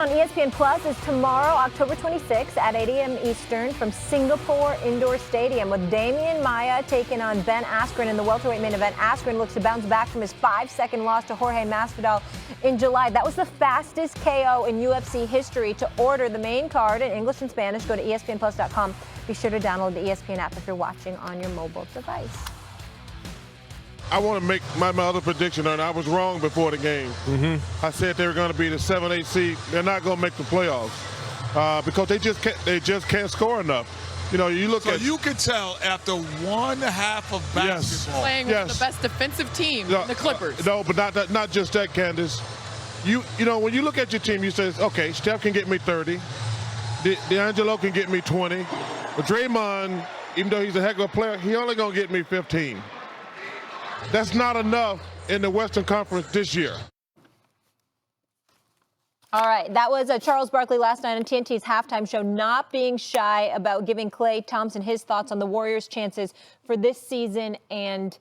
On ESPN Plus is tomorrow, October 26th at 8 a.m. Eastern from Singapore Indoor Stadium with Damian Maia taking on Ben Askren in the welterweight main event. Askren looks to bounce back from his 5-second loss to Jorge Masvidal in July. That was the fastest KO in UFC history. To order the main card in English and Spanish, go to ESPNplus.com. Be sure to download the ESPN app if you're watching on your mobile device. I want to make my other prediction, and I was wrong before the game. I said they were going to be the 7-8 seed. They're not going to make the playoffs because they just can't score enough. You know, you look so at. You could tell after one half of basketball. Playing with the best defensive team, the Clippers. No, but not just that, Candace. You know, when you look at your team, you say, okay, Steph can get me 30. D'Angelo can get me 20. But Draymond, even though he's a heck of a player, he only going to get me 15. That's not enough in the Western Conference this year. All right, that was Charles Barkley last night on TNT's halftime show, not being shy about giving Klay Thompson his thoughts on the Warriors' chances for this season and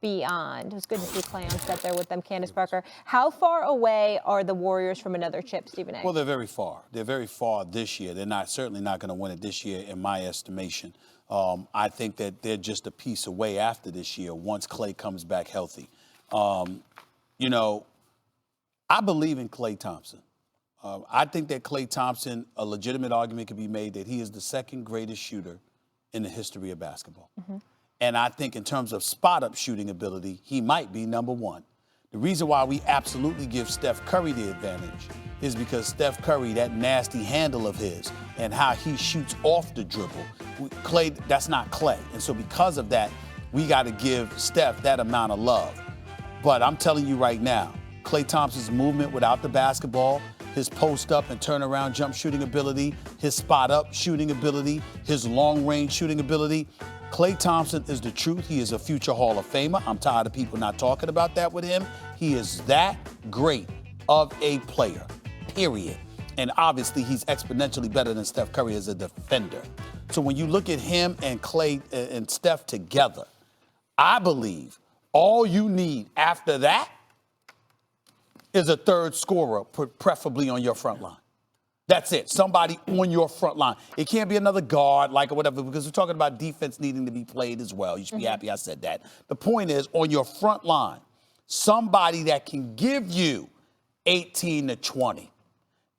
beyond. It was good to see Klay on set there with them. Candace Parker, how far away are the Warriors from another chip, Stephen A? Well, they're very far. They're very far this year. They're certainly not going to win it this year, in my estimation. I think that they're just a piece away after this year once Klay comes back healthy. You know, I believe in Klay Thompson. I think that Klay Thompson, a legitimate argument could be made that he is the second greatest shooter in the history of basketball. And I think in terms of spot-up shooting ability, he might be number one. The reason why we absolutely give Steph Curry the advantage is because Steph Curry, that nasty handle of his and how he shoots off the dribble, Klay, that's not Klay. And so because of that, we got to give Steph that amount of love. But I'm telling you right now, Klay Thompson's movement without the basketball, his post-up and turnaround jump shooting ability, his spot-up shooting ability, his long-range shooting ability, Klay Thompson is the truth. He is a future Hall of Famer. I'm tired of people not talking about that with him. He is that great of a player, period. And obviously, he's exponentially better than Steph Curry as a defender. So when you look at him and Klay and Steph together, I believe all you need after that is a third scorer, preferably on your front line. That's it. Somebody on your front line. It can't be another guard, like or whatever, because we're talking about defense needing to be played as well. You should be happy I said that. The point is, on your front line, somebody that can give you 18 to 20.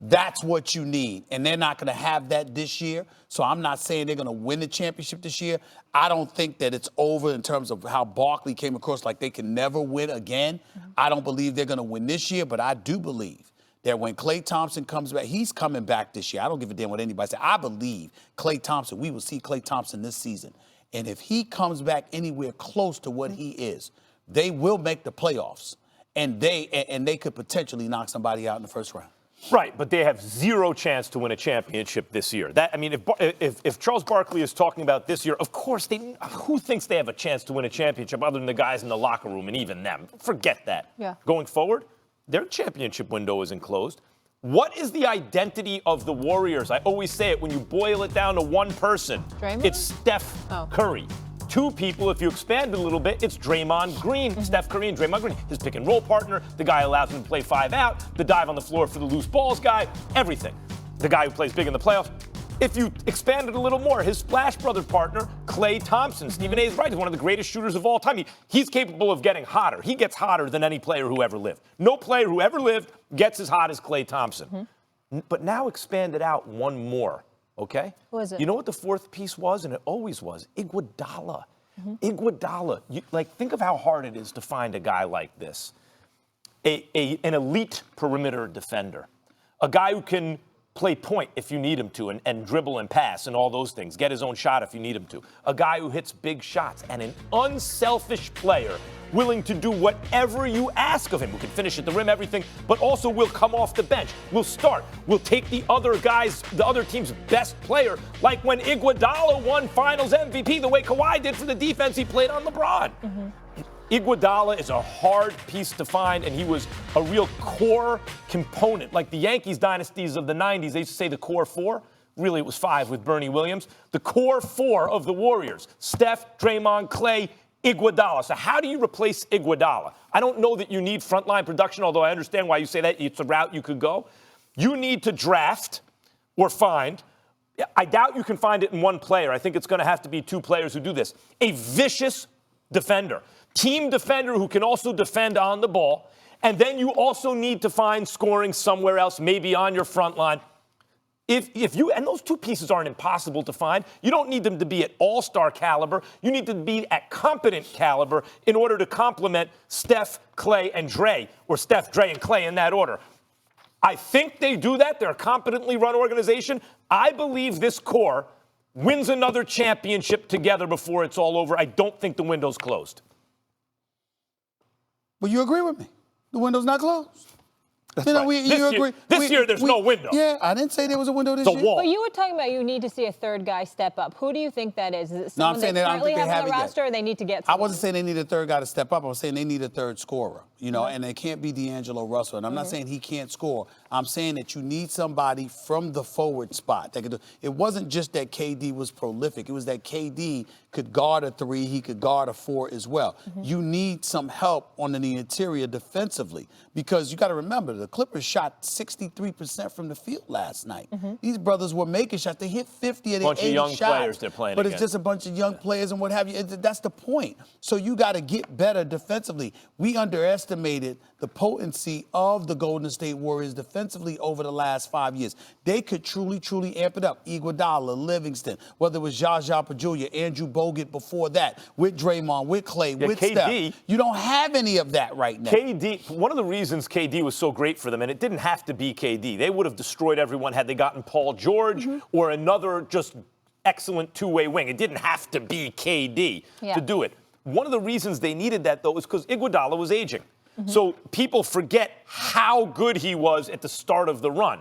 That's what you need. And they're not going to have that this year. So I'm not saying they're going to win the championship this year. I don't think that it's over in terms of how Barkley came across like they can never win again. I don't believe they're going to win this year, but I do believe that when Klay Thompson comes back, he's coming back this year. I don't give a damn what anybody says. I believe Klay Thompson, we will see Klay Thompson this season. And if he comes back anywhere close to what he is, they will make the playoffs. And they could potentially knock somebody out in the first round. Right, but they have zero chance to win a championship this year. If Charles Barkley is talking about this year, of course, who thinks they have a chance to win a championship other than the guys in the locker room and even them? Forget that. Yeah. Going forward, their championship window isn't closed. What is the identity of the Warriors? I always say it when you boil it down to one person. Draymond? It's Steph Curry. Two people, if you expand it a little bit, it's Draymond Green, Steph Curry and Draymond Green. His pick and roll partner, the guy who allows him to play 5 out, the dive on the floor for the loose balls guy, everything. The guy who plays big in the playoffs. If you expand it a little more, his Splash Brother partner, Klay Thompson. Stephen A. is right. He's one of the greatest shooters of all time. He's capable of getting hotter. He gets hotter than any player who ever lived. No player who ever lived gets as hot as Klay Thompson. But now expand it out one more, okay? Who is it? You know what the fourth piece was, and it always was? Iguodala. Iguodala. Think of how hard it is to find a guy like this. An elite perimeter defender. A guy who can play point if you need him to, and dribble and pass and all those things. Get his own shot if you need him to. A guy who hits big shots, and an unselfish player willing to do whatever you ask of him, who can finish at the rim, everything, but also will come off the bench, will start, will take the other team's best player, like when Iguodala won Finals MVP the way Kawhi did for the defense he played on LeBron. Iguodala is a hard piece to find, and he was a real core component. Like the Yankees dynasties of the 90s, they used to say the core four. Really, it was 5 with Bernie Williams. The core 4 of the Warriors: Steph, Draymond, Klay, Iguodala. So how do you replace Iguodala? I don't know that you need frontline production, although I understand why you say that. It's a route you could go. You need to draft or find, I doubt you can find it in one player. I think it's going to have to be two players who do this. A vicious defender, team defender who can also defend on the ball. And then you also need to find scoring somewhere else, maybe on your front line. If you, and those two pieces aren't impossible to find. You don't need them to be at all-star caliber. You need to be at competent caliber in order to complement Steph, Clay, and Dre, or Steph, Dre, and Clay in that order. I think they do that. They're a competently run organization. I believe this core wins another championship together before it's all over. I don't think the window's closed. Well, you agree with me. The window's not closed. That's right. This year, there's no window. Yeah, I didn't say there was a window this year. Wall. But you were talking about you need to see a third guy step up. Who do you think that is? Is it No, I'm someone saying they that I don't currently think they have have on it the yet. roster, or they need to get I someone? wasn't saying they need a third guy to step up. I was saying they need a third scorer, you know, and it can't be D'Angelo Russell. And I'm not saying he can't score. I'm saying that you need somebody from the forward spot that could do. It wasn't just that KD was prolific. It was that KD could guard a 3, he could guard a 4 as well. You need some help on the interior defensively because you got to remember the Clippers shot 63% from the field last night. These brothers were making shots. They hit 50 of their 80 shots. Bunch of young players they're playing But against. it's just a bunch of young players and what have you. That's the point. So you got to get better defensively. We underestimated the potency of the Golden State Warriors defensively over the last 5 years. They could truly, truly amp it up. Iguodala, Livingston, whether it was Jaja Pachulia, Andrew Bogut before that, with Draymond, with Clay, with KD. Steph. You don't have any of that right now. KD, one of the reasons KD was so great for them, and it didn't have to be KD. They would have destroyed everyone had they gotten Paul George or another just excellent two-way wing. It didn't have to be KD to do it. One of the reasons they needed that, though, was because Iguodala was aging. So people forget how good he was at the start of the run.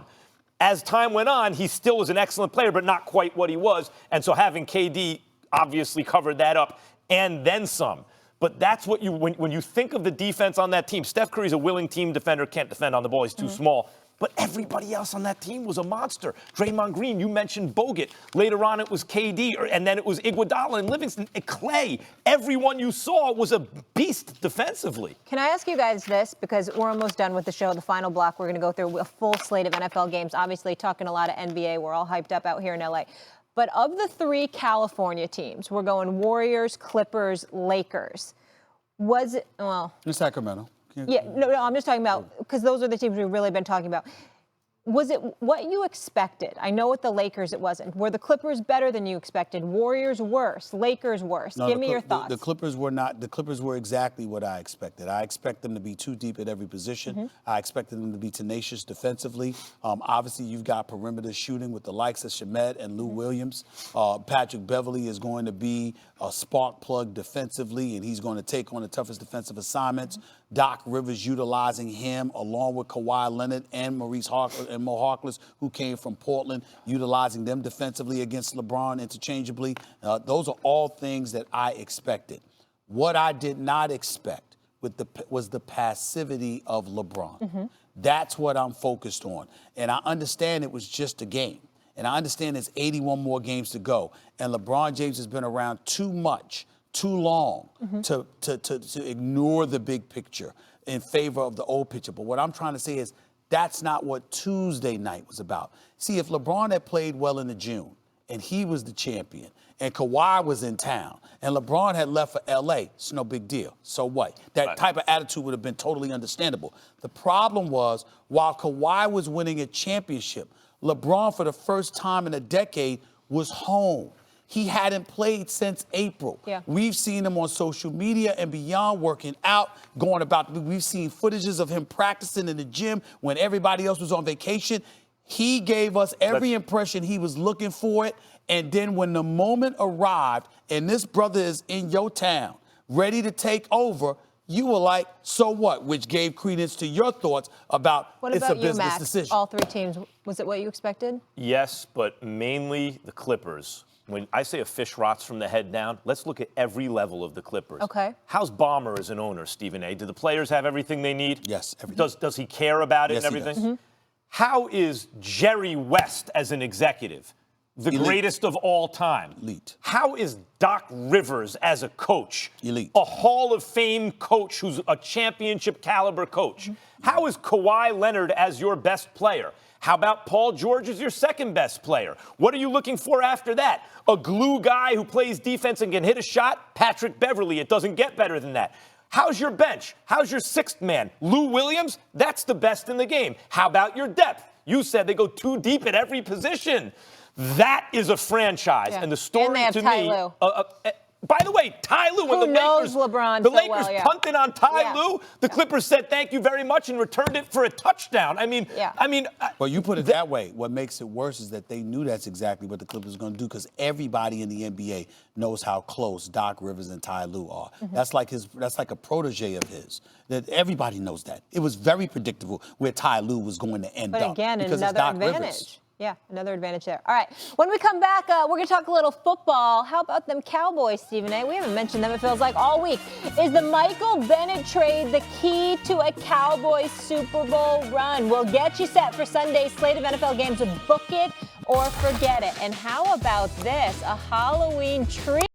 As time went on, he still was an excellent player, but not quite what he was. And so having KD obviously covered that up and then some. But that's what you, when you think of the defense on that team, Steph Curry's a willing team defender, can't defend on the ball, he's too small. But everybody else on that team was a monster. Draymond Green, you mentioned Bogut. Later on, it was KD, and then it was Iguodala and Livingston and Clay. Everyone you saw was a beast defensively. Can I ask you guys this? Because we're almost done with the show. The final block, we're going to go through a full slate of NFL games. Obviously, talking a lot of NBA. We're all hyped up out here in LA. But of the 3 California teams, we're going Warriors, Clippers, Lakers. Was it, well... In Sacramento. Yeah, no, I'm just talking about, because those are the teams we've really been talking about. Was it what you expected? I know with the Lakers it wasn't. Were the Clippers better than you expected? Warriors worse? Lakers worse? No, Give me your thoughts. The Clippers were not. The Clippers were exactly what I expected. I expect them to be too deep at every position. I expected them to be tenacious defensively. Obviously, you've got perimeter shooting with the likes of Shamet and Lou Williams. Patrick Beverley is going to be a spark plug defensively, and he's going to take on the toughest defensive assignments. Doc Rivers utilizing him along with Kawhi Leonard and Maurice Harkless and Mo Harkless, who came from Portland, utilizing them defensively against LeBron interchangeably. Those are all things that I expected. What I did not expect was the passivity of LeBron. That's what I'm focused on. And I understand it was just a game. And I understand there's 81 more games to go. And LeBron James has been around too much, too long to ignore the big picture in favor of the old picture. But what I'm trying to say is that's not what Tuesday night was about. See, if LeBron had played well in the June and he was the champion and Kawhi was in town and LeBron had left for L.A., it's no big deal. So what? That type of attitude would have been totally understandable. The problem was while Kawhi was winning a championship, LeBron, for the first time in a decade, was home. He hadn't played since April. We've seen him on social media and beyond working out, going about. We've seen footages of him practicing in the gym when everybody else was on vacation. He gave us every impression he was looking for it. And then when the moment arrived and this brother is in your town, ready to take over, you were like, so what? Which gave credence to your thoughts about it's a business decision. All 3 teams, was it what you expected? Yes, but mainly the Clippers. When I say a fish rots from the head down, let's look at every level of the Clippers. Okay. How's Ballmer as an owner, Stephen A? Do the players have everything they need? Yes, everything. Does he care about it Yes, and he everything? does. How is Jerry West as an executive? The Elite. Greatest of all time. Elite. How is Doc Rivers as a coach? Elite. A Hall of Fame coach who's a championship caliber coach. How is Kawhi Leonard as your best player? How about Paul George as your second best player? What are you looking for after that? A glue guy who plays defense and can hit a shot? Patrick Beverley. It doesn't get better than that. How's your bench? How's your sixth man? Lou Williams? That's the best in the game. How about your depth? You said they go too deep at every position. That is a franchise. Yeah. And the story and they have to Ty me. Lue. By the way, Ty Lue, when Who the knows Lakers, LeBron the so Lakers well, yeah. punted on Ty Yeah. Lue, the Clippers said thank you very much and returned it for a touchdown. Well, you put it that way. What makes it worse is that they knew that's exactly what the Clippers were going to do because everybody in the NBA knows how close Doc Rivers and Ty Lue are. Mm-hmm. That's like a protege of his. That everybody knows that. It was very predictable where Ty Lue was going to end But up. again, because it's another Doc advantage. Rivers. Yeah, another advantage there. All right, when we come back, we're going to talk a little football. How about them Cowboys, Stephen A? We haven't mentioned them, it feels like, all week. Is the Michael Bennett trade the key to a Cowboys Super Bowl run? We'll get you set for Sunday's slate of NFL games with Book It or Forget It. And how about this, a Halloween tree?